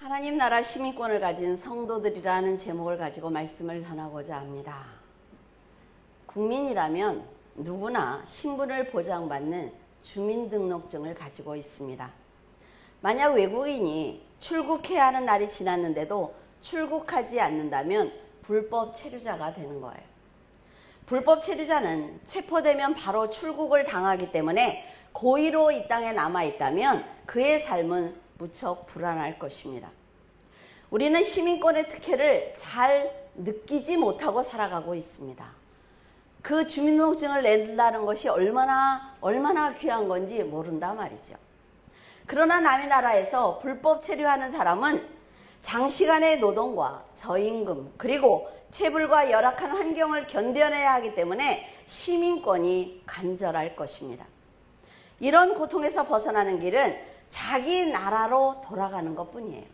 하나님 나라 시민권을 가진 성도들이라는 제목을 가지고 말씀을 전하고자 합니다. 국민이라면 누구나 신분을 보장받는 주민등록증을 가지고 있습니다. 만약 외국인이 출국해야 하는 날이 지났는데도 출국하지 않는다면 불법 체류자가 되는 거예요. 불법 체류자는 체포되면 바로 출국을 당하기 때문에 고의로 이 땅에 남아있다면 그의 삶은 무척 불안할 것입니다. 우리는 시민권의 특혜를 잘 느끼지 못하고 살아가고 있습니다. 그 주민등록증을 낸다는 것이 얼마나 귀한 건지 모른다 말이죠. 그러나 남의 나라에서 불법 체류하는 사람은 장시간의 노동과 저임금 그리고 체불과 열악한 환경을 견뎌내야 하기 때문에 시민권이 간절할 것입니다. 이런 고통에서 벗어나는 길은 자기 나라로 돌아가는 것뿐이에요.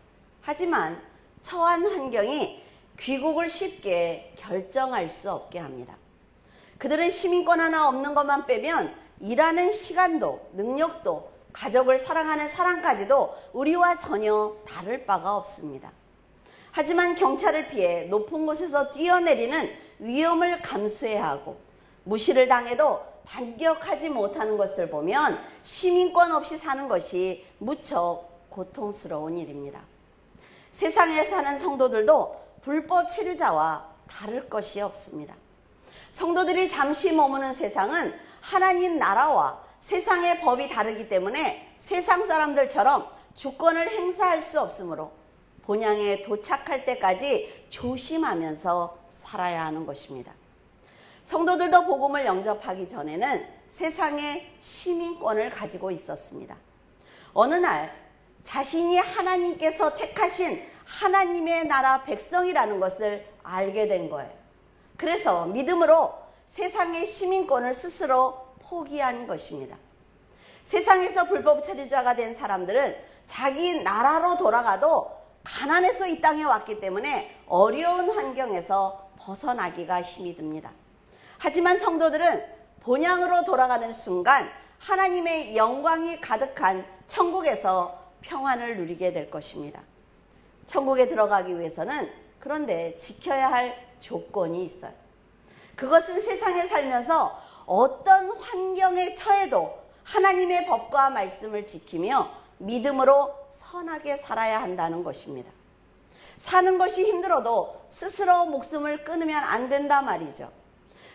하지만 처한 환경이 귀국을 쉽게 결정할 수 없게 합니다. 그들은 시민권 하나 없는 것만 빼면 일하는 시간도 능력도 가족을 사랑하는 사랑까지도 우리와 전혀 다를 바가 없습니다. 하지만 경찰을 피해 높은 곳에서 뛰어내리는 위험을 감수해야 하고 무시를 당해도 반격하지 못하는 것을 보면 시민권 없이 사는 것이 무척 고통스러운 일입니다. 세상에 사는 성도들도 불법 체류자와 다를 것이 없습니다. 성도들이 잠시 머무는 세상은 하나님 나라와 세상의 법이 다르기 때문에 세상 사람들처럼 주권을 행사할 수 없으므로 본향에 도착할 때까지 조심하면서 살아야 하는 것입니다. 성도들도 복음을 영접하기 전에는 세상의 시민권을 가지고 있었습니다. 어느 날 자신이 하나님께서 택하신 하나님의 나라 백성이라는 것을 알게 된 거예요. 그래서 믿음으로 세상의 시민권을 스스로 포기한 것입니다. 세상에서 불법 체류자가 된 사람들은 자기 나라로 돌아가도 가난해서 이 땅에 왔기 때문에 어려운 환경에서 벗어나기가 힘이 듭니다. 하지만 성도들은 본향으로 돌아가는 순간 하나님의 영광이 가득한 천국에서 평안을 누리게 될 것입니다. 천국에 들어가기 위해서는 그런데 지켜야 할 조건이 있어요. 그것은 세상에 살면서 어떤 환경에 처해도 하나님의 법과 말씀을 지키며 믿음으로 선하게 살아야 한다는 것입니다. 사는 것이 힘들어도 스스로 목숨을 끊으면 안 된다 말이죠.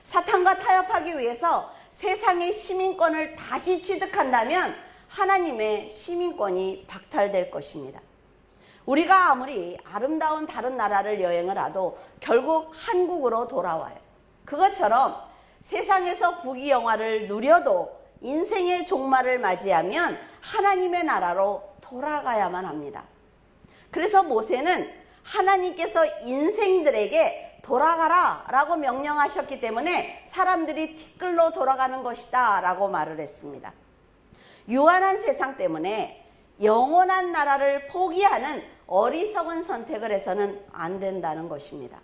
사탄과 타협하기 위해서 세상의 시민권을 다시 취득한다면 하나님의 시민권이 박탈될 것입니다. 우리가 아무리 아름다운 다른 나라를 여행을 하도 결국 한국으로 돌아와요. 그것처럼 세상에서 부귀영화를 누려도 인생의 종말을 맞이하면 하나님의 나라로 돌아가야만 합니다. 그래서 모세는 하나님께서 인생들에게 돌아가라 라고 명령하셨기 때문에 사람들이 티끌로 돌아가는 것이다 라고 말을 했습니다. 유한한 세상 때문에 영원한 나라를 포기하는 어리석은 선택을 해서는 안 된다는 것입니다.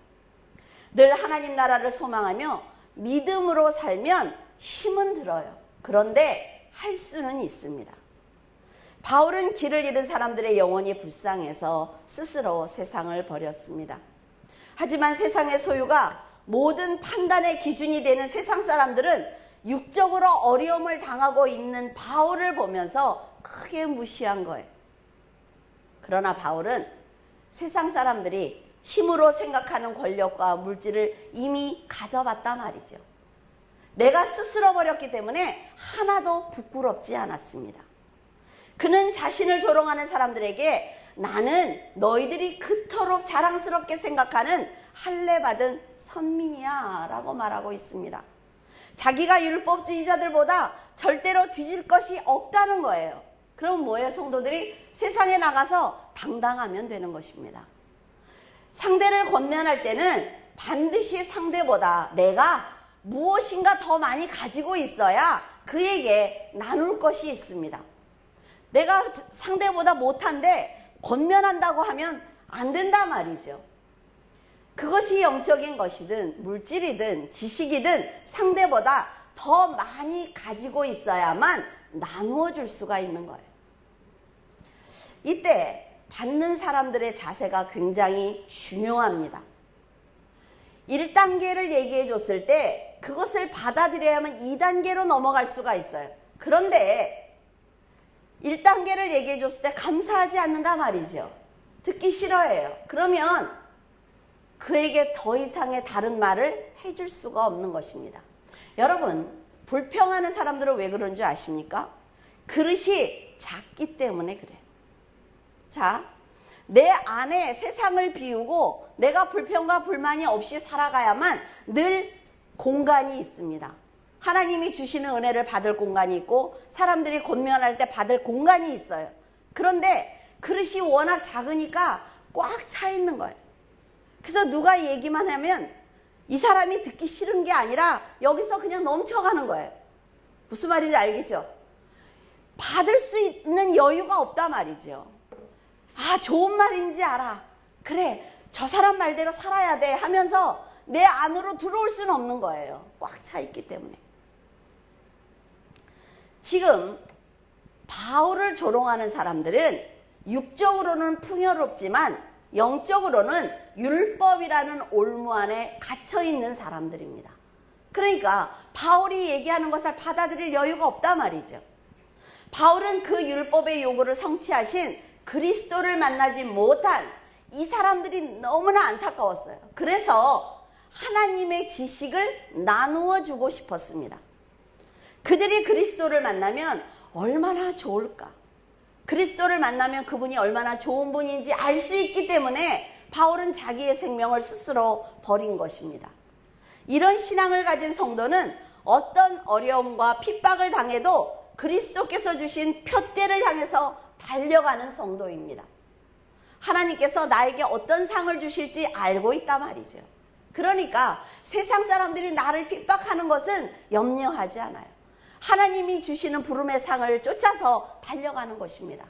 늘 하나님 나라를 소망하며 믿음으로 살면 힘은 들어요. 그런데 할 수는 있습니다. 바울은 길을 잃은 사람들의 영혼이 불쌍해서 스스로 세상을 버렸습니다. 하지만 세상의 소유가 모든 판단의 기준이 되는 세상 사람들은 육적으로 어려움을 당하고 있는 바울을 보면서 크게 무시한 거예요. 그러나 바울은 세상 사람들이 힘으로 생각하는 권력과 물질을 이미 가져봤단 말이죠. 내가 스스로 버렸기 때문에 하나도 부끄럽지 않았습니다. 그는 자신을 조롱하는 사람들에게 나는 너희들이 그토록 자랑스럽게 생각하는 할례받은 선민이야 라고 말하고 있습니다. 자기가 율법주의자들보다 절대로 뒤질 것이 없다는 거예요. 그럼 뭐예요? 성도들이 세상에 나가서 당당하면 되는 것입니다. 상대를 권면할 때는 반드시 상대보다 내가 무엇인가 더 많이 가지고 있어야 그에게 나눌 것이 있습니다. 내가 상대보다 못한데 권면한다고 하면 안 된단 말이죠. 그것이 영적인 것이든 물질이든 지식이든 상대보다 더 많이 가지고 있어야만 나누어 줄 수가 있는 거예요. 이때 받는 사람들의 자세가 굉장히 중요합니다. 1단계를 얘기해 줬을 때 그것을 받아들여야만 2단계로 넘어갈 수가 있어요. 그런데 1단계를 얘기해 줬을 때 감사하지 않는다 말이죠. 듣기 싫어해요. 그러면 그에게 더 이상의 다른 말을 해줄 수가 없는 것입니다. 여러분, 불평하는 사람들은 왜 그런 줄 아십니까? 그릇이 작기 때문에 그래요. 자, 내 안에 세상을 비우고 내가 불평과 불만이 없이 살아가야만 늘 공간이 있습니다. 하나님이 주시는 은혜를 받을 공간이 있고 사람들이 권면할 때 받을 공간이 있어요. 그런데 그릇이 워낙 작으니까 꽉 차 있는 거예요. 그래서 누가 얘기만 하면 이 사람이 듣기 싫은 게 아니라 여기서 그냥 넘쳐가는 거예요. 무슨 말인지 알겠죠? 받을 수 있는 여유가 없다 말이죠. 아, 좋은 말인지 알아. 그래, 저 사람 말대로 살아야 돼 하면서 내 안으로 들어올 수는 없는 거예요. 꽉 차 있기 때문에. 지금 바울을 조롱하는 사람들은 육적으로는 풍요롭지만 영적으로는 율법이라는 올무 안에 갇혀 있는 사람들입니다. 그러니까 바울이 얘기하는 것을 받아들일 여유가 없단 말이죠. 바울은 그 율법의 요구를 성취하신 그리스도를 만나지 못한 이 사람들이 너무나 안타까웠어요. 그래서 하나님의 지식을 나누어 주고 싶었습니다. 그들이 그리스도를 만나면 얼마나 좋을까? 그리스도를 만나면 그분이 얼마나 좋은 분인지 알 수 있기 때문에 바울은 자기의 생명을 스스로 버린 것입니다. 이런 신앙을 가진 성도는 어떤 어려움과 핍박을 당해도 그리스도께서 주신 표대를 향해서 달려가는 성도입니다. 하나님께서 나에게 어떤 상을 주실지 알고 있단 말이죠. 그러니까 세상 사람들이 나를 핍박하는 것은 염려하지 않아요. 하나님이 주시는 부름의 상을 쫓아서 달려가는 것입니다.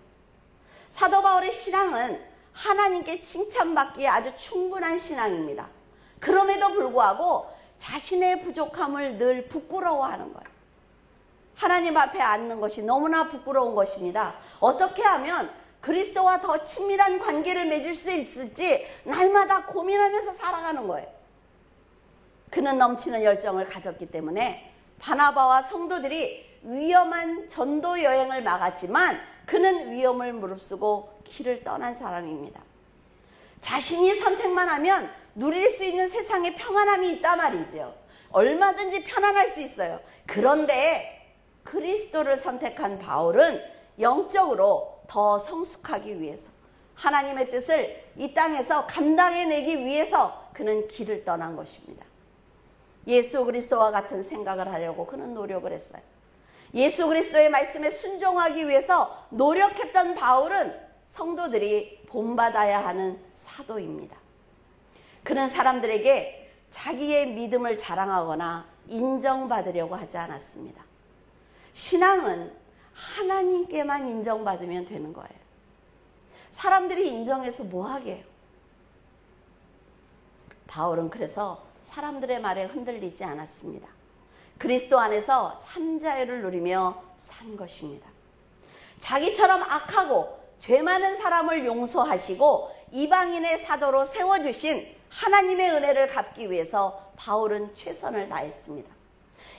사도 바울의 신앙은 하나님께 칭찬받기에 아주 충분한 신앙입니다. 그럼에도 불구하고 자신의 부족함을 늘 부끄러워하는 거예요. 하나님 앞에 앉는 것이 너무나 부끄러운 것입니다. 어떻게 하면 그리스도와 더 친밀한 관계를 맺을 수 있을지 날마다 고민하면서 살아가는 거예요. 그는 넘치는 열정을 가졌기 때문에 바나바와 성도들이 위험한 전도 여행을 막았지만 그는 위험을 무릅쓰고 길을 떠난 사람입니다. 자신이 선택만 하면 누릴 수 있는 세상에 평안함이 있단 말이죠. 얼마든지 편안할 수 있어요. 그런데 그리스도를 선택한 바울은 영적으로 더 성숙하기 위해서 하나님의 뜻을 이 땅에서 감당해내기 위해서 그는 길을 떠난 것입니다. 예수 그리스도와 같은 생각을 하려고 그는 노력을 했어요. 예수 그리스도의 말씀에 순종하기 위해서 노력했던 바울은 성도들이 본받아야 하는 사도입니다. 그는 사람들에게 자기의 믿음을 자랑하거나 인정받으려고 하지 않았습니다. 신앙은 하나님께만 인정받으면 되는 거예요. 사람들이 인정해서 뭐 하게요? 바울은 그래서 사람들의 말에 흔들리지 않았습니다. 그리스도 안에서 참 자유를 누리며 산 것입니다. 자기처럼 악하고 죄 많은 사람을 용서하시고 이방인의 사도로 세워주신 하나님의 은혜를 갚기 위해서 바울은 최선을 다했습니다.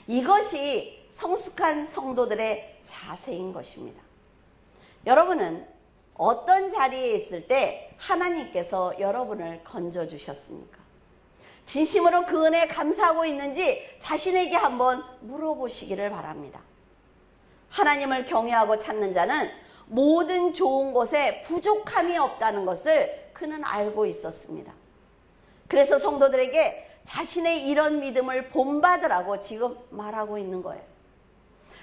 이것이 성숙한 성도들의 자세인 것입니다. 여러분은 어떤 자리에 있을 때 하나님께서 여러분을 건져주셨습니까? 진심으로 그 은혜에 감사하고 있는지 자신에게 한번 물어보시기를 바랍니다. 하나님을 경외하고 찾는 자는 모든 좋은 곳에 부족함이 없다는 것을 그는 알고 있었습니다. 그래서 성도들에게 자신의 이런 믿음을 본받으라고 지금 말하고 있는 거예요.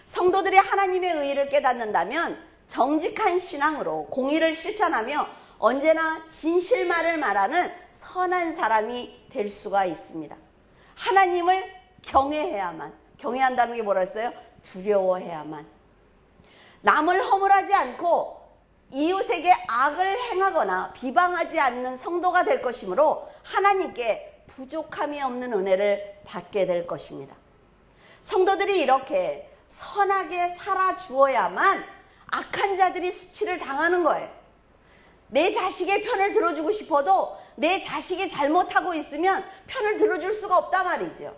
성도들이 하나님의 의의를 깨닫는다면 정직한 신앙으로 공의를 실천하며 언제나 진실말을 말하는 선한 사람이 될 수가 있습니다. 하나님을 경외해야만, 경외한다는 게 뭐라 했어요? 두려워해야만. 남을 허물하지 않고 이웃에게 악을 행하거나 비방하지 않는 성도가 될 것이므로 하나님께 부족함이 없는 은혜를 받게 될 것입니다. 성도들이 이렇게 선하게 살아주어야만 악한 자들이 수치를 당하는 거예요. 내 자식의 편을 들어주고 싶어도 내 자식이 잘못하고 있으면 편을 들어줄 수가 없단 말이죠.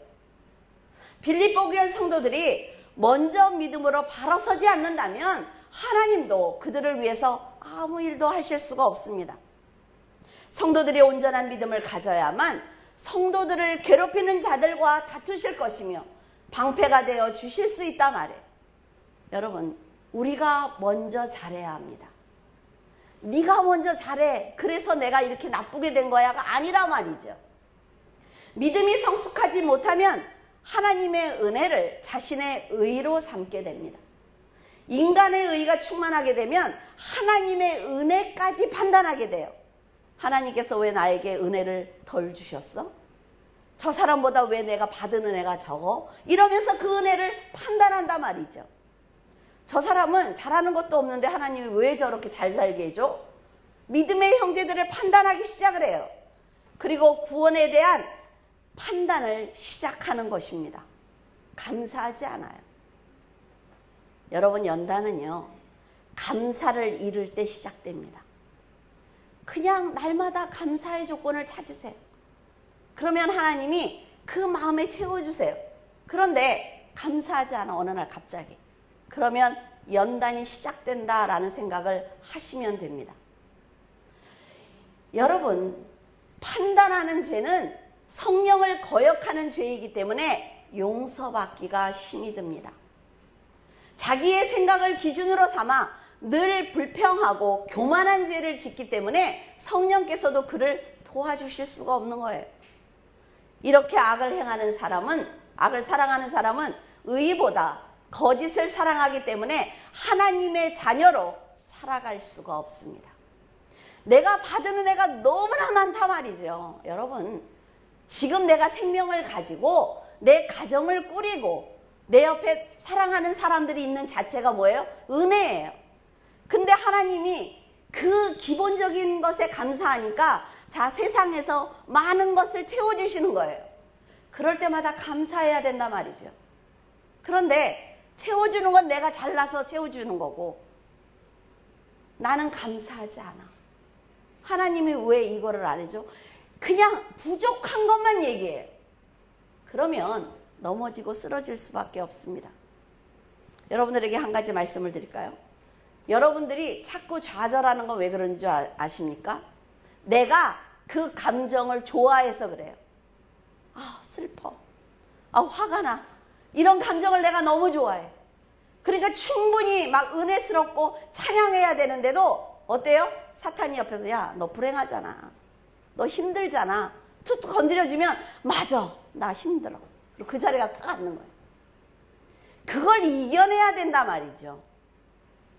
빌립보 교회 성도들이 먼저 믿음으로 바로 서지 않는다면 하나님도 그들을 위해서 아무 일도 하실 수가 없습니다. 성도들이 온전한 믿음을 가져야만 성도들을 괴롭히는 자들과 다투실 것이며 방패가 되어 주실 수 있단 말이에요. 여러분, 우리가 먼저 잘해야 합니다. 네가 먼저 잘해. 그래서 내가 이렇게 나쁘게 된 거야가 아니라 말이죠. 믿음이 성숙하지 못하면 하나님의 은혜를 자신의 의로 삼게 됩니다. 인간의 의가 충만하게 되면 하나님의 은혜까지 판단하게 돼요. 하나님께서 왜 나에게 은혜를 덜 주셨어? 저 사람보다 왜 내가 받은 은혜가 적어? 이러면서 그 은혜를 판단한단 말이죠. 저 사람은 잘하는 것도 없는데 하나님이 왜 저렇게 잘 살게 해줘? 믿음의 형제들을 판단하기 시작을 해요. 그리고 구원에 대한 판단을 시작하는 것입니다. 감사하지 않아요. 여러분, 연단은요, 감사를 잃을 때 시작됩니다. 그냥 날마다 감사의 조건을 찾으세요. 그러면 하나님이 그 마음에 채워주세요. 그런데 감사하지 않아, 어느 날 갑자기. 그러면 연단이 시작된다라는 생각을 하시면 됩니다. 여러분, 판단하는 죄는 성령을 거역하는 죄이기 때문에 용서받기가 힘이 듭니다. 자기의 생각을 기준으로 삼아 늘 불평하고 교만한 죄를 짓기 때문에 성령께서도 그를 도와주실 수가 없는 거예요. 이렇게 악을 행하는 사람은, 악을 사랑하는 사람은 의보다 거짓을 사랑하기 때문에 하나님의 자녀로 살아갈 수가 없습니다. 내가 받은 은혜가 너무나 많다 말이죠. 여러분, 지금 내가 생명을 가지고 내 가정을 꾸리고 내 옆에 사랑하는 사람들이 있는 자체가 뭐예요? 은혜예요. 근데 하나님이 그 기본적인 것에 감사하니까 자, 세상에서 많은 것을 채워주시는 거예요. 그럴 때마다 감사해야 된단 말이죠. 그런데 채워주는 건 내가 잘나서 채워주는 거고 나는 감사하지 않아. 하나님이 왜 이거를 안 해줘? 그냥 부족한 것만 얘기해요. 그러면 넘어지고 쓰러질 수밖에 없습니다. 여러분들에게 한 가지 말씀을 드릴까요? 여러분들이 자꾸 좌절하는 건 왜 그런지 아십니까? 내가 그 감정을 좋아해서 그래요. 아, 슬퍼. 아, 화가 나. 이런 감정을 내가 너무 좋아해. 그러니까 충분히 막 은혜스럽고 찬양해야 되는데도 어때요? 사탄이 옆에서 야, 너 불행하잖아. 너 힘들잖아. 툭 건드려주면 맞아, 나 힘들어. 그리고 그 자리에 가서 탁 앉는 거예요. 그걸 이겨내야 된단 말이죠.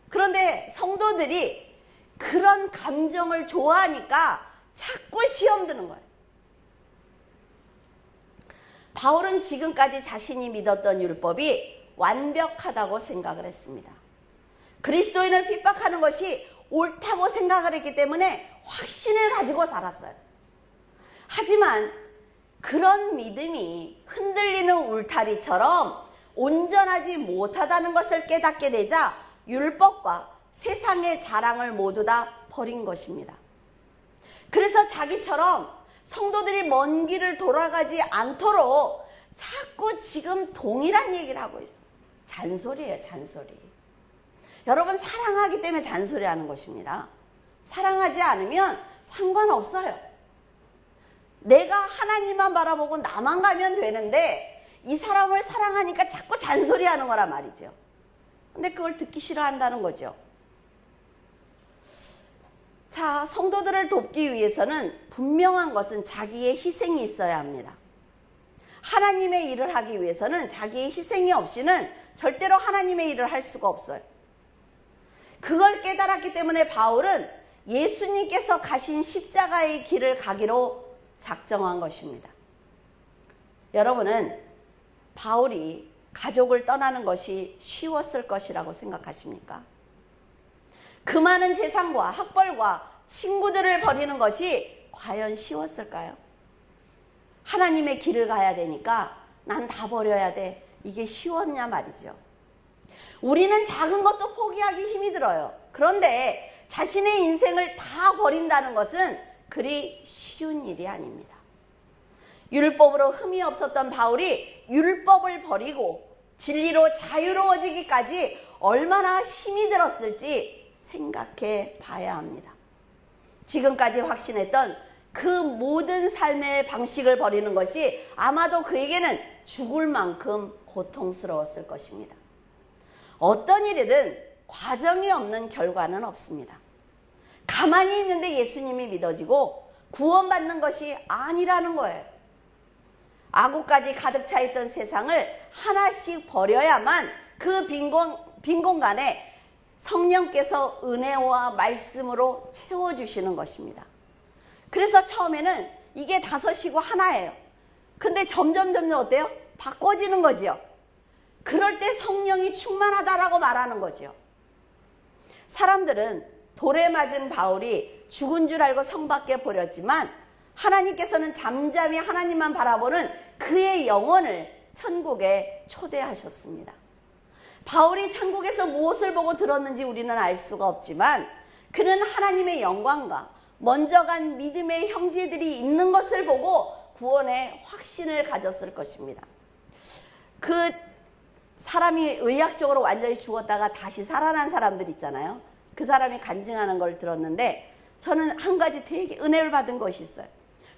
그런데 성도들이 그런 감정을 좋아하니까 자꾸 시험 드는 거예요. 바울은 지금까지 자신이 믿었던 율법이 완벽하다고 생각을 했습니다. 그리스도인을 핍박하는 것이 옳다고 생각을 했기 때문에 확신을 가지고 살았어요. 하지만 그런 믿음이 흔들리는 울타리처럼 온전하지 못하다는 것을 깨닫게 되자 율법과 세상의 자랑을 모두 다 버린 것입니다. 그래서 자기처럼 성도들이 먼 길을 돌아가지 않도록 자꾸 지금 동일한 얘기를 하고 있어요. 잔소리예요, 잔소리. 여러분, 사랑하기 때문에 잔소리하는 것입니다. 사랑하지 않으면 상관없어요. 내가 하나님만 바라보고 나만 가면 되는데 이 사람을 사랑하니까 자꾸 잔소리하는 거란 말이죠. 근데 그걸 듣기 싫어한다는 거죠. 자, 성도들을 돕기 위해서는 분명한 것은 자기의 희생이 있어야 합니다. 하나님의 일을 하기 위해서는 자기의 희생이 없이는 절대로 하나님의 일을 할 수가 없어요. 그걸 깨달았기 때문에 바울은 예수님께서 가신 십자가의 길을 가기로 작정한 것입니다. 여러분은 바울이 가족을 떠나는 것이 쉬웠을 것이라고 생각하십니까? 그 많은 재산과 학벌과 친구들을 버리는 것이 과연 쉬웠을까요? 하나님의 길을 가야 되니까 난 다 버려야 돼. 이게 쉬웠냐 말이죠. 우리는 작은 것도 포기하기 힘이 들어요. 그런데 자신의 인생을 다 버린다는 것은 그리 쉬운 일이 아닙니다. 율법으로 흠이 없었던 바울이 율법을 버리고 진리로 자유로워지기까지 얼마나 힘이 들었을지 생각해 봐야 합니다. 지금까지 확신했던 그 모든 삶의 방식을 버리는 것이 아마도 그에게는 죽을 만큼 고통스러웠을 것입니다. 어떤 일이든 과정이 없는 결과는 없습니다. 가만히 있는데 예수님이 믿어지고 구원받는 것이 아니라는 거예요. 악우까지 가득 차 있던 세상을 하나씩 버려야만 그 빈 공간에 성령께서 은혜와 말씀으로 채워주시는 것입니다. 그래서 처음에는 이게 다섯이고 하나예요. 근데 점점 어때요? 바꿔지는 거지요. 그럴 때 성령이 충만하다라고 말하는 거지요. 사람들은 돌에 맞은 바울이 죽은 줄 알고 성 밖에 버렸지만 하나님께서는 잠잠히 하나님만 바라보는 그의 영혼을 천국에 초대하셨습니다. 바울이 천국에서 무엇을 보고 들었는지 우리는 알 수가 없지만 그는 하나님의 영광과 먼저 간 믿음의 형제들이 있는 것을 보고 구원의 확신을 가졌을 것입니다. 그 사람이 의학적으로 완전히 죽었다가 다시 살아난 사람들 있잖아요. 그 사람이 간증하는 걸 들었는데 저는 한 가지 되게 은혜를 받은 것이 있어요.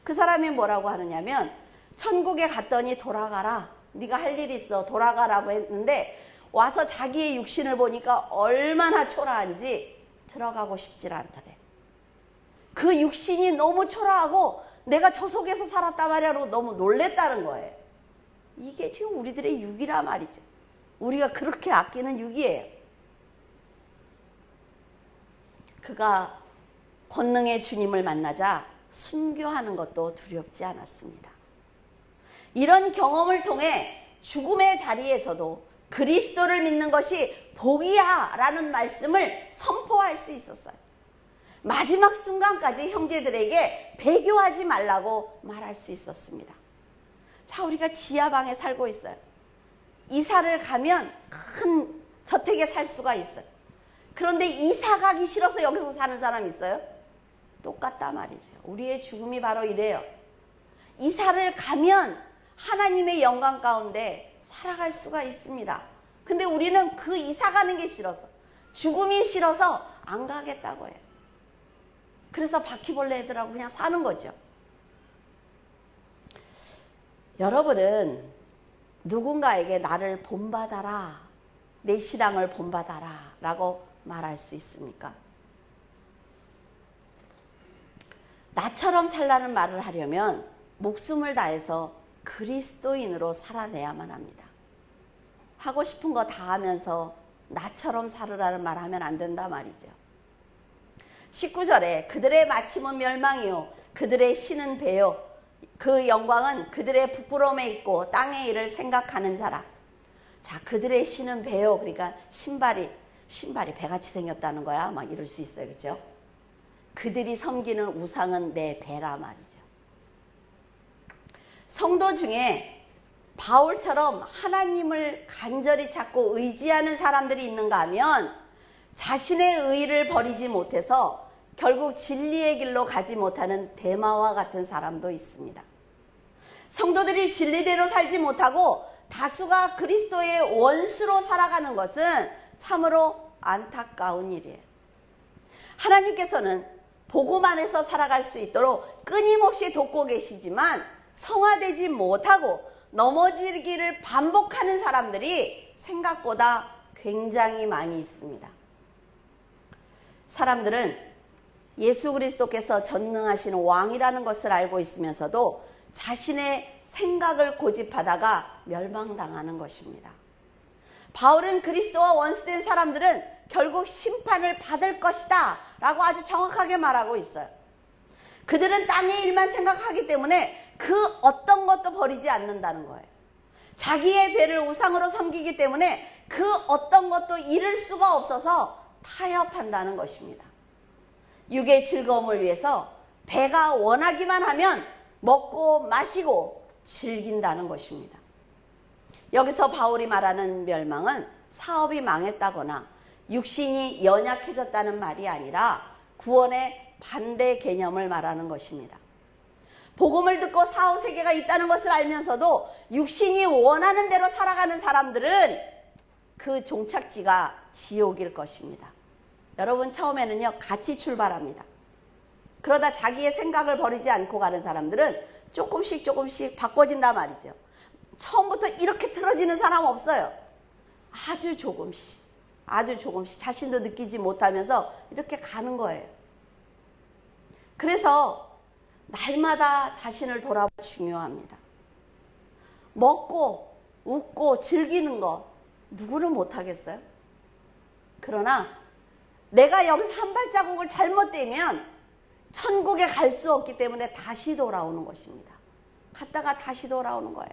그 사람이 뭐라고 하느냐면 천국에 갔더니 돌아가라. 네가 할 일이 있어. 돌아가라고 했는데 와서 자기의 육신을 보니까 얼마나 초라한지 들어가고 싶지 않더래. 그 육신이 너무 초라하고 내가 저 속에서 살았단 말이야. 너무 놀랬다는 거예요. 이게 지금 우리들의 육이라 말이죠. 우리가 그렇게 아끼는 육이에요. 그가 권능의 주님을 만나자 순교하는 것도 두렵지 않았습니다. 이런 경험을 통해 죽음의 자리에서도 그리스도를 믿는 것이 복이야 라는 말씀을 선포할 수 있었어요. 마지막 순간까지 형제들에게 배교하지 말라고 말할 수 있었습니다. 자, 우리가 지하방에 살고 있어요. 이사를 가면 큰 저택에 살 수가 있어요. 그런데 이사 가기 싫어서 여기서 사는 사람 있어요? 똑같다 말이죠. 우리의 죽음이 바로 이래요. 이사를 가면 하나님의 영광 가운데 살아갈 수가 있습니다. 근데 우리는 그 이사 가는 게 싫어서, 죽음이 싫어서 안 가겠다고 해요. 그래서 바퀴벌레 애들하고 그냥 사는 거죠. 여러분은 누군가에게 나를 본받아라, 내 신앙을 본받아라 라고 말할 수 있습니까? 나처럼 살라는 말을 하려면 목숨을 다해서 그리스도인으로 살아내야만 합니다. 하고 싶은 거 다 하면서 나처럼 살으라는 말 하면 안 된다 말이죠. 19절에 그들의 마침은 멸망이요 그들의 신은 배요 그 영광은 그들의 부끄러움에 있고 땅의 일을 생각하는 자라. 자, 그들의 신은 배요. 그러니까 신발이 배같이 생겼다는 거야. 막 이럴 수 있어요. 그렇죠? 그들이 섬기는 우상은 내 배라 말이죠. 성도 중에 바울처럼 하나님을 간절히 찾고 의지하는 사람들이 있는가 하면 자신의 의의를 버리지 못해서 결국 진리의 길로 가지 못하는 데마와 같은 사람도 있습니다. 성도들이 진리대로 살지 못하고 다수가 그리스도의 원수로 살아가는 것은 참으로 안타까운 일이에요. 하나님께서는 복음 안에서 살아갈 수 있도록 끊임없이 돕고 계시지만 성화되지 못하고 넘어지기를 반복하는 사람들이 생각보다 굉장히 많이 있습니다. 사람들은 예수 그리스도께서 전능하신 왕이라는 것을 알고 있으면서도 자신의 생각을 고집하다가 멸망당하는 것입니다. 바울은 그리스도와 원수된 사람들은 결국 심판을 받을 것이다 라고 아주 정확하게 말하고 있어요. 그들은 땅의 일만 생각하기 때문에 그 어떤 것도 버리지 않는다는 거예요. 자기의 배를 우상으로 섬기기 때문에 그 어떤 것도 잃을 수가 없어서 타협한다는 것입니다. 육의 즐거움을 위해서 배가 원하기만 하면 먹고 마시고 즐긴다는 것입니다. 여기서 바울이 말하는 멸망은 사업이 망했다거나 육신이 연약해졌다는 말이 아니라 구원의 반대 개념을 말하는 것입니다. 복음을 듣고 사후세계가 있다는 것을 알면서도 육신이 원하는 대로 살아가는 사람들은 그 종착지가 지옥일 것입니다. 여러분, 처음에는요, 같이 출발합니다. 그러다 자기의 생각을 버리지 않고 가는 사람들은 조금씩 바꿔진단 말이죠. 처음부터 이렇게 틀어지는 사람 없어요. 아주 조금씩 자신도 느끼지 못하면서 이렇게 가는 거예요. 그래서 날마다 자신을 돌아보는 게 중요합니다. 먹고 웃고 즐기는 거 누구는 못하겠어요? 그러나 내가 여기서 한 발자국을 잘못되면 천국에 갈 수 없기 때문에 다시 돌아오는 것입니다. 갔다가 다시 돌아오는 거예요.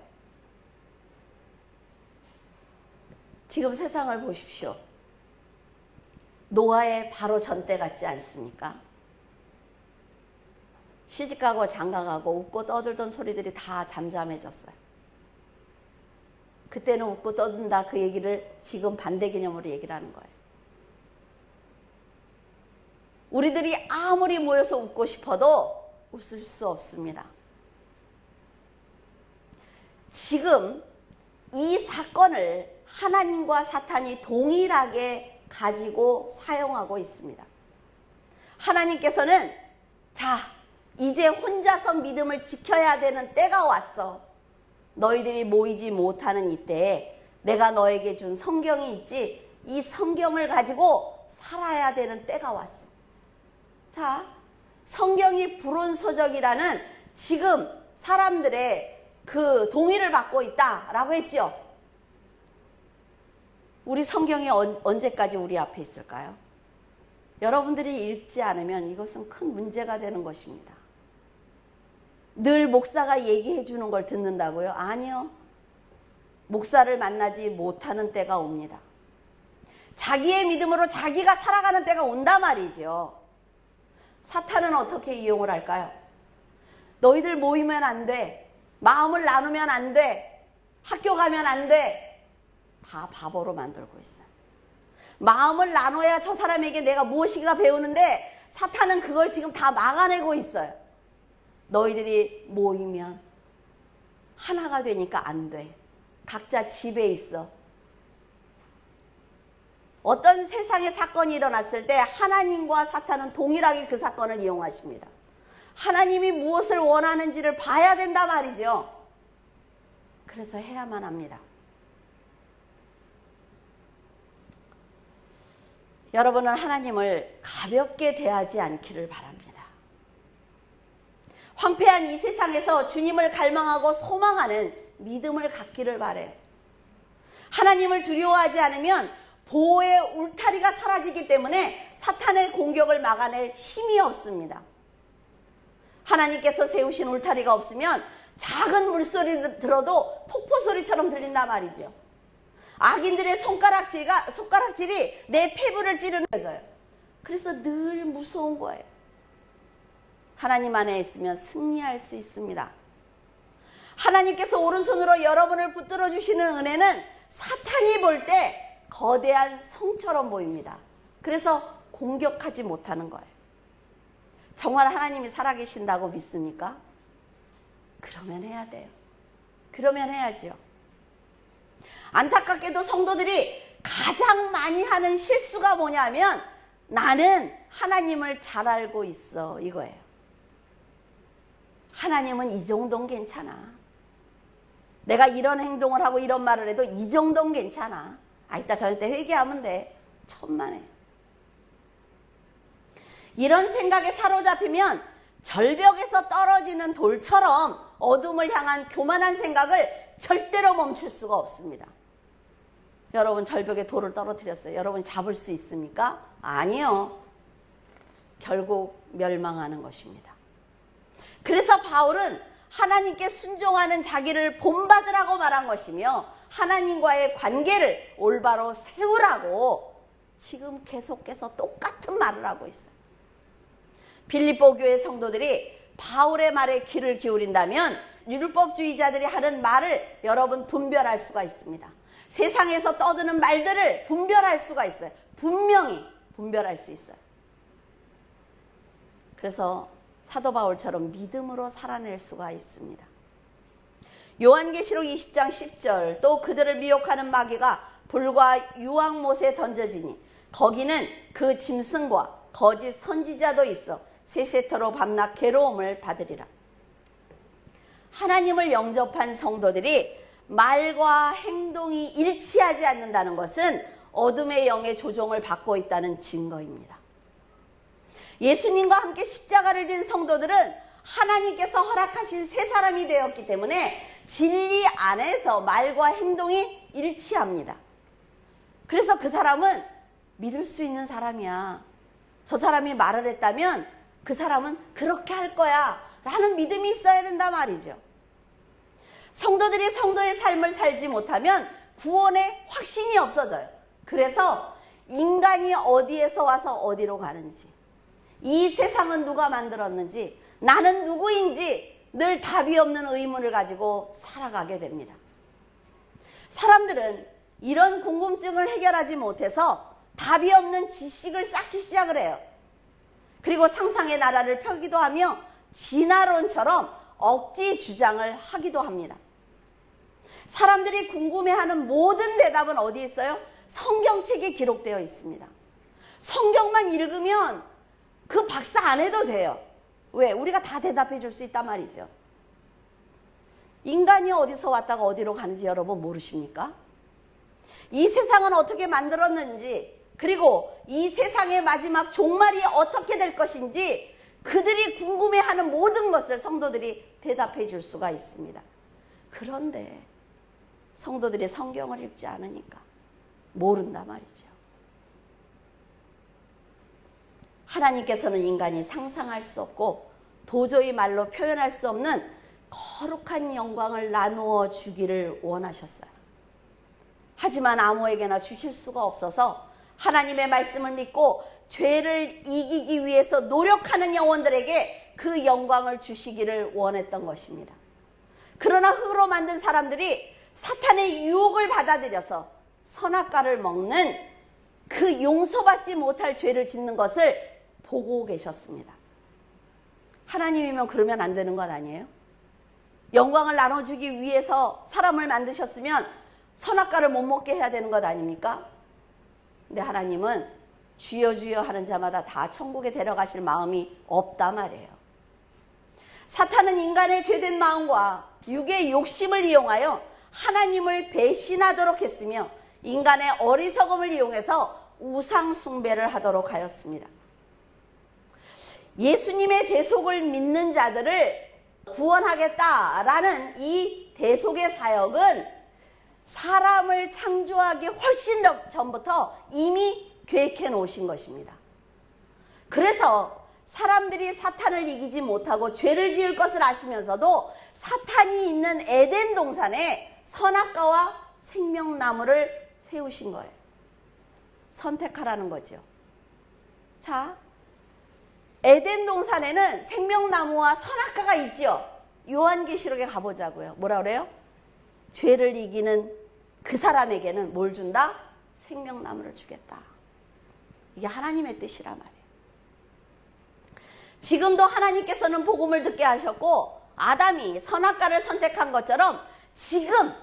지금 세상을 보십시오. 노아의 바로 전때 같지 않습니까? 시집가고 장가가고 웃고 떠들던 소리들이 다 잠잠해졌어요. 그때는 웃고 떠든다 그 얘기를 지금 반대 개념으로 얘기를 하는 거예요. 우리들이 아무리 모여서 웃고 싶어도 웃을 수 없습니다. 지금 이 사건을 하나님과 사탄이 동일하게 가지고 사용하고 있습니다. 하나님께서는 자, 이제 혼자서 믿음을 지켜야 되는 때가 왔어. 너희들이 모이지 못하는 이때에 내가 너에게 준 성경이 있지, 이 성경을 가지고 살아야 되는 때가 왔어. 자, 성경이 불온소적이라는 지금 사람들의 그 동의를 받고 있다라고 했죠. 우리 성경이 언제까지 우리 앞에 있을까요? 여러분들이 읽지 않으면 이것은 큰 문제가 되는 것입니다. 늘 목사가 얘기해 주는 걸 듣는다고요? 아니요. 목사를 만나지 못하는 때가 옵니다. 자기의 믿음으로 자기가 살아가는 때가 온단 말이죠. 사탄은 어떻게 이용을 할까요? 너희들 모이면 안 돼. 마음을 나누면 안 돼. 학교 가면 안 돼. 다 바보로 만들고 있어요. 마음을 나눠야 저 사람에게 내가 무엇인가 배우는데 사탄은 그걸 지금 다 막아내고 있어요. 너희들이 모이면 하나가 되니까 안 돼. 각자 집에 있어. 어떤 세상의 사건이 일어났을 때 하나님과 사탄은 동일하게 그 사건을 이용하십니다. 하나님이 무엇을 원하는지를 봐야 된단 말이죠. 그래서 해야만 합니다. 여러분은 하나님을 가볍게 대하지 않기를 바랍니다. 황폐한 이 세상에서 주님을 갈망하고 소망하는 믿음을 갖기를 바라요. 하나님을 두려워하지 않으면 보호의 울타리가 사라지기 때문에 사탄의 공격을 막아낼 힘이 없습니다. 하나님께서 세우신 울타리가 없으면 작은 물소리 들어도 폭포소리처럼 들린단 말이죠. 악인들의 손가락질이 내 폐부를 찌르는 거예요. 그래서 늘 무서운 거예요. 하나님 안에 있으면 승리할 수 있습니다. 하나님께서 오른손으로 여러분을 붙들어 주시는 은혜는 사탄이 볼 때 거대한 성처럼 보입니다. 그래서 공격하지 못하는 거예요. 정말 하나님이 살아계신다고 믿습니까? 그러면 해야 돼요. 그러면 해야죠. 안타깝게도 성도들이 가장 많이 하는 실수가 뭐냐면 나는 하나님을 잘 알고 있어 이거예요. 하나님은 이 정도는 괜찮아. 내가 이런 행동을 하고 이런 말을 해도 이 정도는 괜찮아. 이따 저녁 때 회개하면 돼. 천만에. 이런 생각에 사로잡히면 절벽에서 떨어지는 돌처럼 어둠을 향한 교만한 생각을 절대로 멈출 수가 없습니다. 여러분 절벽에 돌을 떨어뜨렸어요. 여러분이 잡을 수 있습니까? 아니요. 결국 멸망하는 것입니다. 그래서 바울은 하나님께 순종하는 자기를 본받으라고 말한 것이며 하나님과의 관계를 올바로 세우라고 지금 계속해서 똑같은 말을 하고 있어요. 빌립보 교회 성도들이 바울의 말에 귀를 기울인다면 율법주의자들이 하는 말을 여러분 분별할 수가 있습니다. 세상에서 떠드는 말들을 분별할 수가 있어요. 분명히 분별할 수 있어요. 그래서 사도 바울처럼 믿음으로 살아낼 수가 있습니다. 요한계시록 20장 10절 또 그들을 미혹하는 마귀가 불과 유황못에 던져지니 거기는 그 짐승과 거짓 선지자도 있어 세세토록 밤낮 괴로움을 받으리라. 하나님을 영접한 성도들이 말과 행동이 일치하지 않는다는 것은 어둠의 영의 조종을 받고 있다는 증거입니다. 예수님과 함께 십자가를 진 성도들은 하나님께서 허락하신 새 사람이 되었기 때문에 진리 안에서 말과 행동이 일치합니다. 그래서 그 사람은 믿을 수 있는 사람이야. 저 사람이 말을 했다면 그 사람은 그렇게 할 거야 라는 믿음이 있어야 된단 말이죠. 성도들이 성도의 삶을 살지 못하면 구원의 확신이 없어져요. 그래서 인간이 어디에서 와서 어디로 가는지, 이 세상은 누가 만들었는지, 나는 누구인지 늘 답이 없는 의문을 가지고 살아가게 됩니다. 사람들은 이런 궁금증을 해결하지 못해서 답이 없는 지식을 쌓기 시작을 해요. 그리고 상상의 나라를 펴기도 하며 진화론처럼 억지 주장을 하기도 합니다. 사람들이 궁금해하는 모든 대답은 어디 있어요? 성경책에 기록되어 있습니다. 성경만 읽으면 그 박사 안 해도 돼요. 왜? 우리가 다 대답해 줄 수 있단 말이죠. 인간이 어디서 왔다가 어디로 가는지 여러분 모르십니까? 이 세상은 어떻게 만들었는지, 그리고 이 세상의 마지막 종말이 어떻게 될 것인지 그들이 궁금해하는 모든 것을 성도들이 대답해 줄 수가 있습니다. 그런데 성도들이 성경을 읽지 않으니까 모른단 말이죠. 하나님께서는 인간이 상상할 수 없고 도저히 말로 표현할 수 없는 거룩한 영광을 나누어 주기를 원하셨어요. 하지만 아무에게나 주실 수가 없어서 하나님의 말씀을 믿고 죄를 이기기 위해서 노력하는 영혼들에게 그 영광을 주시기를 원했던 것입니다. 그러나 흙으로 만든 사람들이 사탄의 유혹을 받아들여서 선악과를 먹는 그 용서받지 못할 죄를 짓는 것을 보고 계셨습니다. 하나님이면 그러면 안 되는 것 아니에요? 영광을 나눠주기 위해서 사람을 만드셨으면 선악과를 못 먹게 해야 되는 것 아닙니까? 근데 하나님은 주여 주여 하는 자마다 다 천국에 데려가실 마음이 없단 말이에요. 사탄은 인간의 죄된 마음과 육의 욕심을 이용하여 하나님을 배신하도록 했으며 인간의 어리석음을 이용해서 우상 숭배를 하도록 하였습니다. 예수님의 대속을 믿는 자들을 구원하겠다라는 이 대속의 사역은 사람을 창조하기 훨씬 더 전부터 이미 계획해 놓으신 것입니다. 그래서 사람들이 사탄을 이기지 못하고 죄를 지을 것을 아시면서도 사탄이 있는 에덴 동산에 선악과와 생명나무를 세우신 거예요. 선택하라는 거죠. 자, 에덴 동산에는 생명나무와 선악과가 있지요. 요한계시록에 가보자고요. 뭐라 그래요? 죄를 이기는 그 사람에게는 뭘 준다? 생명나무를 주겠다. 이게 하나님의 뜻이란 말이에요. 지금도 하나님께서는 복음을 듣게 하셨고 아담이 선악과를 선택한 것처럼 지금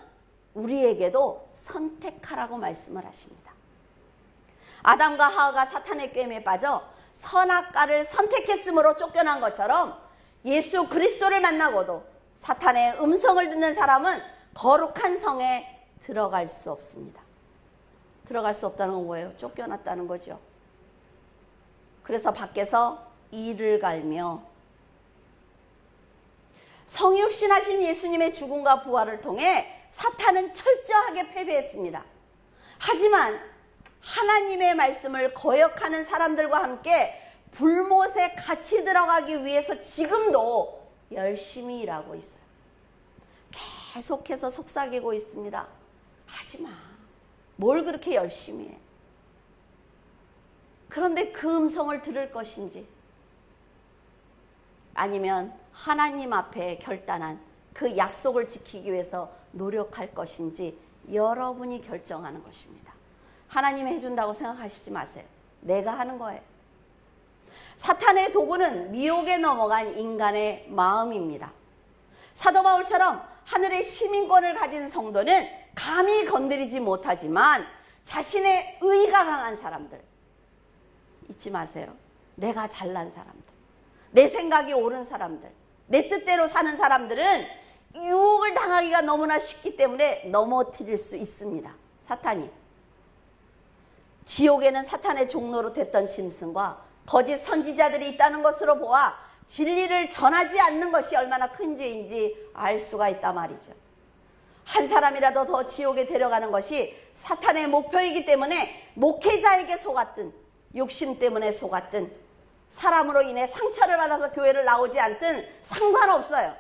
우리에게도 선택하라고 말씀을 하십니다. 아담과 하와가 사탄의 꾀임에 빠져 선악과를 선택했으므로 쫓겨난 것처럼 예수 그리스도를 만나고도 사탄의 음성을 듣는 사람은 거룩한 성에 들어갈 수 없습니다. 들어갈 수 없다는 건 뭐예요? 쫓겨났다는 거죠. 그래서 밖에서 이를 갈며 성육신하신 예수님의 죽음과 부활을 통해 사탄은 철저하게 패배했습니다. 하지만 하나님의 말씀을 거역하는 사람들과 함께 불못에 같이 들어가기 위해서 지금도 열심히 일하고 있어요. 계속해서 속삭이고 있습니다. 하지마. 뭘 그렇게 열심히 해? 그런데 그 음성을 들을 것인지 아니면 하나님 앞에 결단한 그 약속을 지키기 위해서 노력할 것인지 여러분이 결정하는 것입니다. 하나님이 해준다고 생각하시지 마세요. 내가 하는 거예요. 사탄의 도구는 미혹에 넘어간 인간의 마음입니다. 사도 바울처럼 하늘의 시민권을 가진 성도는 감히 건드리지 못하지만 자신의 의가 강한 사람들, 잊지 마세요. 내가 잘난 사람들, 내 생각이 옳은 사람들, 내 뜻대로 사는 사람들은 유혹을 당하기가 너무나 쉽기 때문에 넘어뜨릴 수 있습니다. 사탄이. 지옥에는 사탄의 종로로 됐던 짐승과 거짓 선지자들이 있다는 것으로 보아 진리를 전하지 않는 것이 얼마나 큰 죄인지 알 수가 있단 말이죠. 한 사람이라도 더 지옥에 데려가는 것이 사탄의 목표이기 때문에 목회자에게 속았든 욕심 때문에 속았든 사람으로 인해 상처를 받아서 교회를 나오지 않든 상관없어요.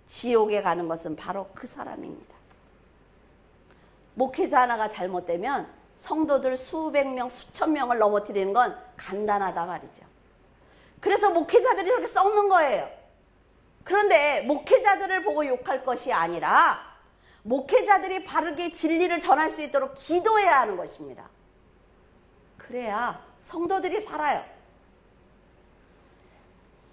지옥에 가는 것은 바로 그 사람입니다. 목회자 하나가 잘못되면 성도들 수백 명, 수천 명을 넘어뜨리는 건 간단하다 말이죠. 그래서 목회자들이 그렇게 썩는 거예요. 그런데 목회자들을 보고 욕할 것이 아니라 목회자들이 바르게 진리를 전할 수 있도록 기도해야 하는 것입니다. 그래야 성도들이 살아요.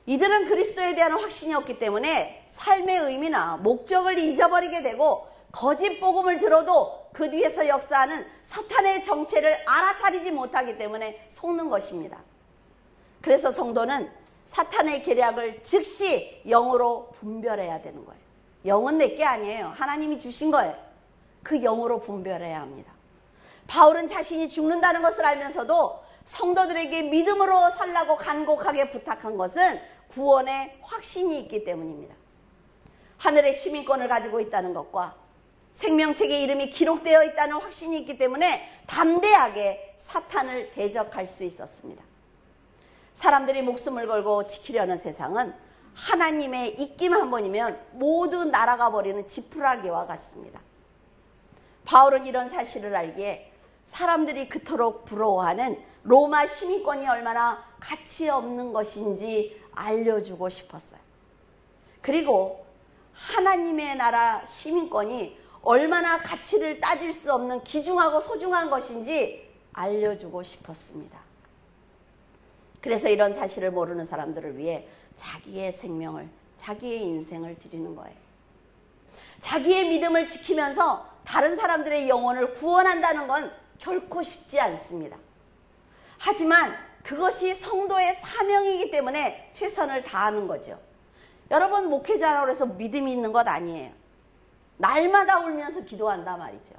이들은 그리스도에 대한 확신이 없기 때문에 삶의 의미나 목적을 잊어버리게 되고 거짓 복음을 들어도 그 뒤에서 역사하는 사탄의 정체를 알아차리지 못하기 때문에 속는 것입니다. 그래서 성도는 사탄의 계략을 즉시 영으로 분별해야 되는 거예요. 영은 내게 아니에요. 하나님이 주신 거예요. 그 영으로 분별해야 합니다. 바울은 자신이 죽는다는 것을 알면서도 성도들에게 믿음으로 살라고 간곡하게 부탁한 것은 구원의 확신이 있기 때문입니다. 하늘의 시민권을 가지고 있다는 것과 생명책의 이름이 기록되어 있다는 확신이 있기 때문에 담대하게 사탄을 대적할 수 있었습니다. 사람들이 목숨을 걸고 지키려는 세상은 하나님의 입김 한 번이면 모두 날아가 버리는 지푸라기와 같습니다. 바울은 이런 사실을 알기에 사람들이 그토록 부러워하는 로마 시민권이 얼마나 가치 없는 것인지 알려주고 싶었어요. 그리고 하나님의 나라 시민권이 얼마나 가치를 따질 수 없는 귀중하고 소중한 것인지 알려주고 싶었습니다. 그래서 이런 사실을 모르는 사람들을 위해 자기의 생명을, 자기의 인생을 드리는 거예요. 자기의 믿음을 지키면서 다른 사람들의 영혼을 구원한다는 건 결코 쉽지 않습니다. 하지만 그것이 성도의 사명이기 때문에 최선을 다하는 거죠. 여러분, 목회자라고 해서 믿음이 있는 것 아니에요. 날마다 울면서 기도한단 말이죠.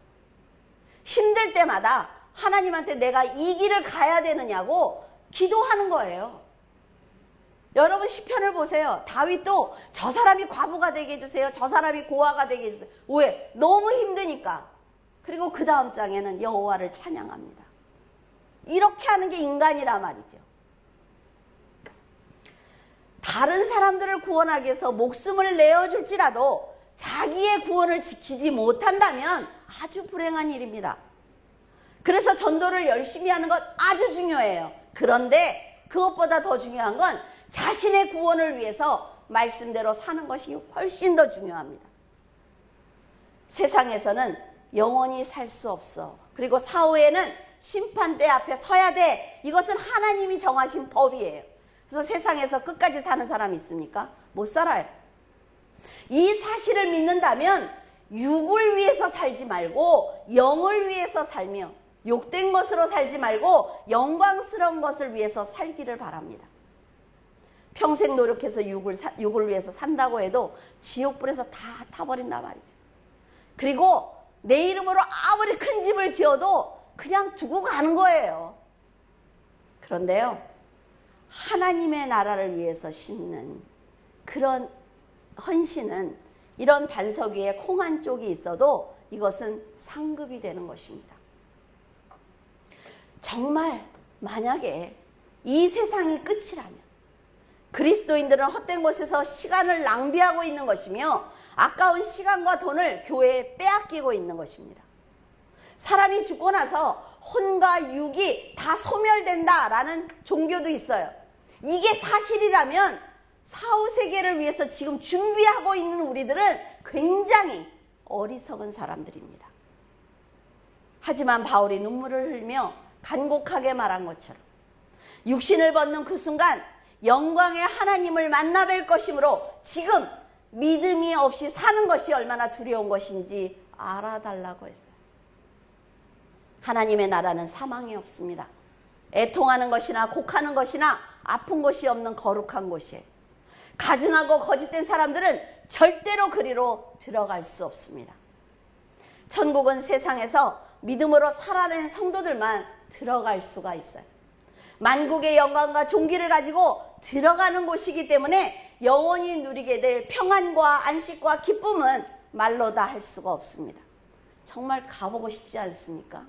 힘들 때마다 하나님한테 내가 이 길을 가야 되느냐고 기도하는 거예요. 여러분 시편을 보세요. 다윗도 저 사람이 과부가 되게 해주세요. 저 사람이 고아가 되게 해주세요. 왜? 너무 힘드니까. 그리고 그 다음 장에는 여호와를 찬양합니다. 이렇게 하는 게 인간이라 말이죠. 다른 사람들을 구원하기 위해서 목숨을 내어줄지라도 자기의 구원을 지키지 못한다면 아주 불행한 일입니다. 그래서 전도를 열심히 하는 것 아주 중요해요. 그런데 그것보다 더 중요한 건 자신의 구원을 위해서 말씀대로 사는 것이 훨씬 더 중요합니다. 세상에서는 영원히 살 수 없어. 그리고 사후에는 심판대 앞에 서야 돼. 이것은 하나님이 정하신 법이에요. 그래서 세상에서 끝까지 사는 사람이 있습니까? 못 살아요. 이 사실을 믿는다면 육을 위해서 살지 말고 영을 위해서 살며 욕된 것으로 살지 말고 영광스러운 것을 위해서 살기를 바랍니다. 평생 노력해서 육을 위해서 산다고 해도 지옥불에서 다 타버린단 말이죠. 그리고 내 이름으로 아무리 큰 집을 지어도 그냥 두고 가는 거예요. 그런데요, 하나님의 나라를 위해서 심는 그런 헌신은 이런 반석 위에 콩 한 쪽이 있어도 이것은 상급이 되는 것입니다. 정말 만약에 이 세상이 끝이라면 그리스도인들은 헛된 곳에서 시간을 낭비하고 있는 것이며 아까운 시간과 돈을 교회에 빼앗기고 있는 것입니다. 사람이 죽고 나서 혼과 육이 다 소멸된다라는 종교도 있어요. 이게 사실이라면 사후세계를 위해서 지금 준비하고 있는 우리들은 굉장히 어리석은 사람들입니다. 하지만 바울이 눈물을 흘리며 간곡하게 말한 것처럼 육신을 벗는 그 순간 영광의 하나님을 만나 뵐 것이므로 지금 믿음이 없이 사는 것이 얼마나 두려운 것인지 알아달라고 했어요. 하나님의 나라는 사망이 없습니다. 애통하는 것이나 곡하는 것이나 아픈 것이 없는 거룩한 곳이에요. 가증하고 거짓된 사람들은 절대로 그리로 들어갈 수 없습니다. 천국은 세상에서 믿음으로 살아낸 성도들만 들어갈 수가 있어요. 만국의 영광과 존귀를 가지고 들어가는 곳이기 때문에 영원히 누리게 될 평안과 안식과 기쁨은 말로 다 할 수가 없습니다. 정말 가보고 싶지 않습니까?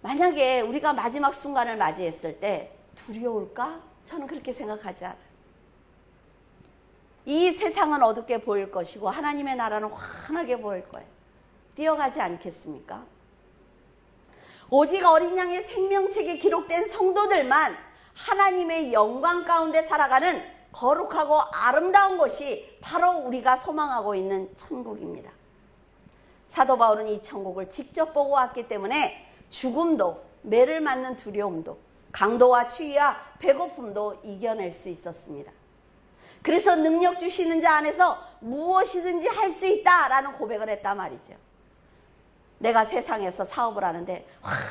만약에 우리가 마지막 순간을 맞이했을 때 두려울까? 저는 그렇게 생각하지 않아요. 이 세상은 어둡게 보일 것이고 하나님의 나라는 환하게 보일 거예요. 뛰어가지 않겠습니까? 오직 어린 양의 생명책에 기록된 성도들만 하나님의 영광 가운데 살아가는 거룩하고 아름다운 것이 바로 우리가 소망하고 있는 천국입니다. 사도 바울은 이 천국을 직접 보고 왔기 때문에 죽음도, 매를 맞는 두려움도, 강도와 추위와 배고픔도 이겨낼 수 있었습니다. 그래서 능력 주시는 자 안에서 무엇이든지 할 수 있다라는 고백을 했단 말이죠. 내가 세상에서 사업을 하는데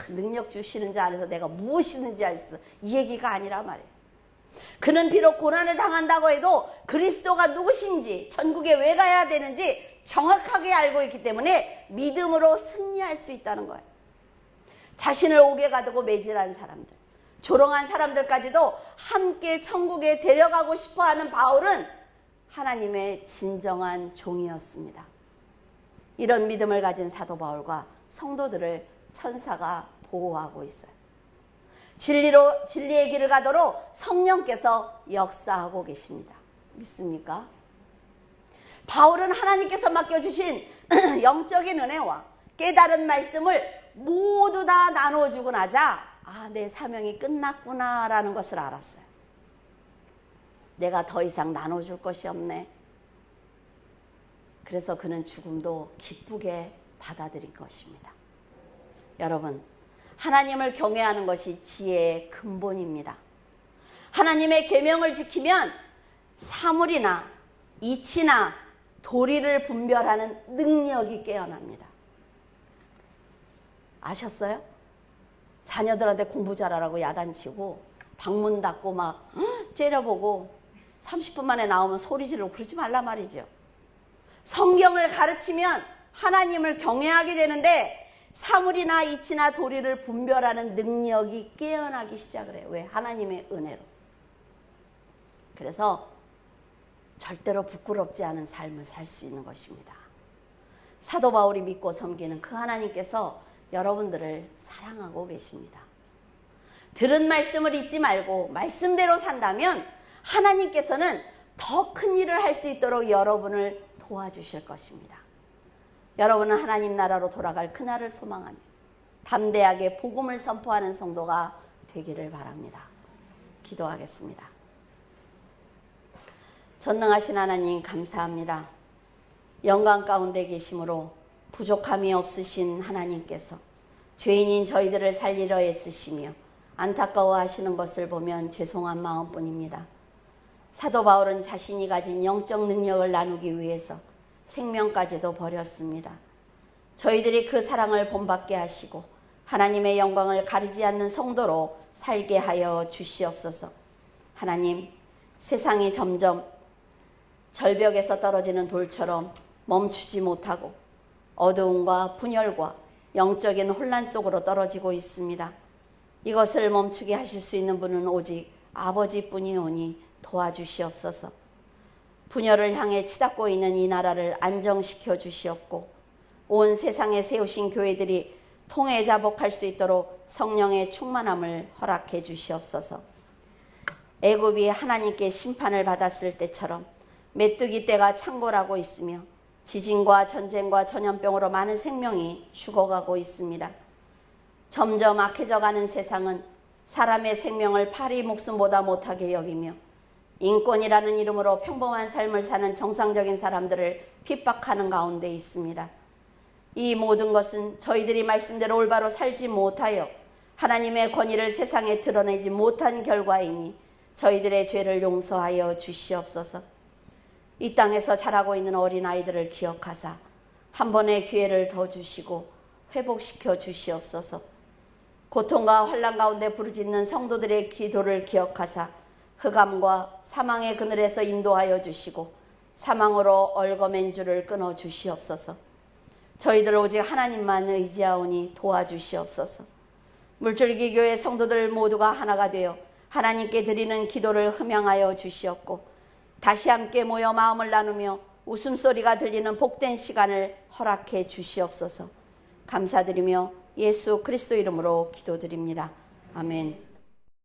능력 주시는 자 안에서 내가 무엇이든지 할 수, 이 얘기가 아니라 말이에요. 그는 비록 고난을 당한다고 해도 그리스도가 누구신지, 천국에 왜 가야 되는지 정확하게 알고 있기 때문에 믿음으로 승리할 수 있다는 거예요. 자신을 옥에 가두고 매질한 사람들, 조롱한 사람들까지도 함께 천국에 데려가고 싶어하는 바울은 하나님의 진정한 종이었습니다. 이런 믿음을 가진 사도 바울과 성도들을 천사가 보호하고 있어요. 진리의 길을 가도록 성령께서 역사하고 계십니다. 믿습니까? 바울은 하나님께서 맡겨주신 영적인 은혜와 깨달은 말씀을 모두 다 나눠주고 나자 내 사명이 끝났구나라는 것을 알았어요. 내가 더 이상 나눠줄 것이 없네. 그래서 그는 죽음도 기쁘게 받아들인 것입니다. 여러분, 하나님을 경외하는 것이 지혜의 근본입니다. 하나님의 계명을 지키면 사물이나 이치나 도리를 분별하는 능력이 깨어납니다. 아셨어요? 자녀들한테 공부 잘하라고 야단치고 방문 닫고 막 째려보고 30분 만에 나오면 소리 지르고 그러지 말란 말이죠. 성경을 가르치면 하나님을 경외하게 되는데 사물이나 이치나 도리를 분별하는 능력이 깨어나기 시작을 해요. 왜? 하나님의 은혜로. 그래서 절대로 부끄럽지 않은 삶을 살 수 있는 것입니다. 사도 바울이 믿고 섬기는 그 하나님께서 여러분들을 사랑하고 계십니다. 들은 말씀을 잊지 말고 말씀대로 산다면 하나님께서는 더 큰 일을 할 수 있도록 여러분을 도와주실 것입니다. 여러분은 하나님 나라로 돌아갈 그날을 소망하며 담대하게 복음을 선포하는 성도가 되기를 바랍니다. 기도하겠습니다. 전능하신 하나님 감사합니다. 영광 가운데 계심으로 부족함이 없으신 하나님께서 죄인인 저희들을 살리려 애쓰시며 안타까워하시는 것을 보면 죄송한 마음뿐입니다. 사도 바울은 자신이 가진 영적 능력을 나누기 위해서 생명까지도 버렸습니다. 저희들이 그 사랑을 본받게 하시고 하나님의 영광을 가리지 않는 성도로 살게 하여 주시옵소서. 하나님, 세상이 점점 절벽에서 떨어지는 돌처럼 멈추지 못하고 어두움과 분열과 영적인 혼란 속으로 떨어지고 있습니다. 이것을 멈추게 하실 수 있는 분은 오직 아버지뿐이오니 도와주시옵소서. 분열을 향해 치닫고 있는 이 나라를 안정시켜 주시옵고 온 세상에 세우신 교회들이 통회자복할 수 있도록 성령의 충만함을 허락해 주시옵소서. 애굽이 하나님께 심판을 받았을 때처럼 메뚜기 떼가 창궐하고 있으며 지진과 전쟁과 전염병으로 많은 생명이 죽어가고 있습니다. 점점 악해져가는 세상은 사람의 생명을 파리 목숨보다 못하게 여기며 인권이라는 이름으로 평범한 삶을 사는 정상적인 사람들을 핍박하는 가운데 있습니다. 이 모든 것은 저희들이 말씀대로 올바로 살지 못하여 하나님의 권위를 세상에 드러내지 못한 결과이니 저희들의 죄를 용서하여 주시옵소서. 이 땅에서 자라고 있는 어린아이들을 기억하사 한 번의 기회를 더 주시고 회복시켜 주시옵소서. 고통과 환난 가운데 부르짖는 성도들의 기도를 기억하사 흑암과 사망의 그늘에서 인도하여 주시고 사망으로 얽어맨 줄을 끊어 주시옵소서. 저희들 오직 하나님만 의지하오니 도와주시옵소서. 물줄기 교회 성도들 모두가 하나가 되어 하나님께 드리는 기도를 흠양하여 주시옵고 다시 함께 모여 마음을 나누며 웃음소리가 들리는 복된 시간을 허락해 주시옵소서. 감사드리며 예수 그리스도 이름으로 기도드립니다. 아멘.